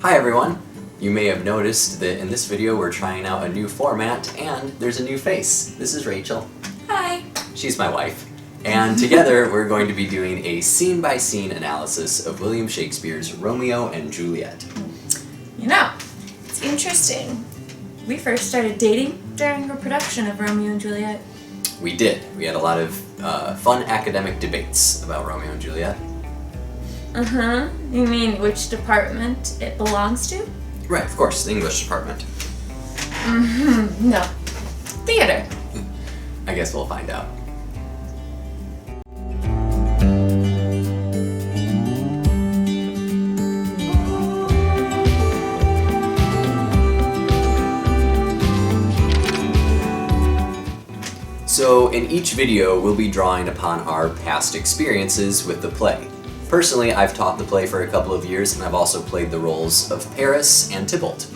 Hi everyone! You may have noticed that in this video we're trying out a new format and there's a new face. This is Rachel. Hi! She's my wife. And together we're going to be doing a scene-by-scene analysis of William Shakespeare's Romeo and Juliet. You know, it's interesting. We first started dating during the production of Romeo and Juliet. We did. We had a lot of fun academic debates about Romeo and Juliet. Uh-huh. You mean which department it belongs to? Right, of course, the English department. Mm-hmm. No. Theater. I guess we'll find out. So in each video, we'll be drawing upon our past experiences with the play. Personally, I've taught the play for a couple of years, and I've also played the roles of Paris and Tybalt.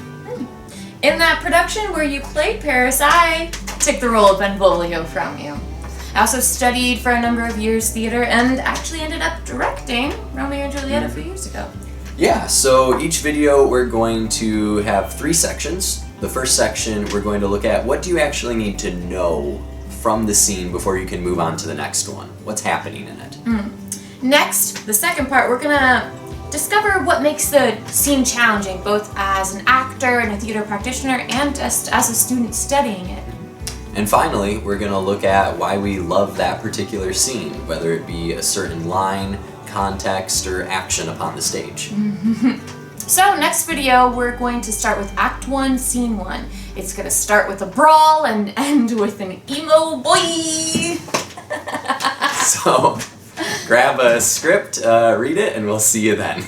In that production where you played Paris, I took the role of Benvolio from you. I also studied for a number of years theater and actually ended up directing Romeo and Juliet a few years ago. Yeah, so each video we're going to have 3 sections. The first section we're going to look at what do you actually need to know from the scene before you can move on to the next one. What's happening in it? Next, the second part, we're gonna discover what makes the scene challenging, both as an actor and a theater practitioner and just as a student studying it. And finally, we're going to look at why we love that particular scene, whether it be a certain line, context, or action upon the stage. So next video, we're going to start with Act 1, Scene 1. It's gonna start with a brawl and end with an emo boy! So, grab a script, read it, and we'll see you then.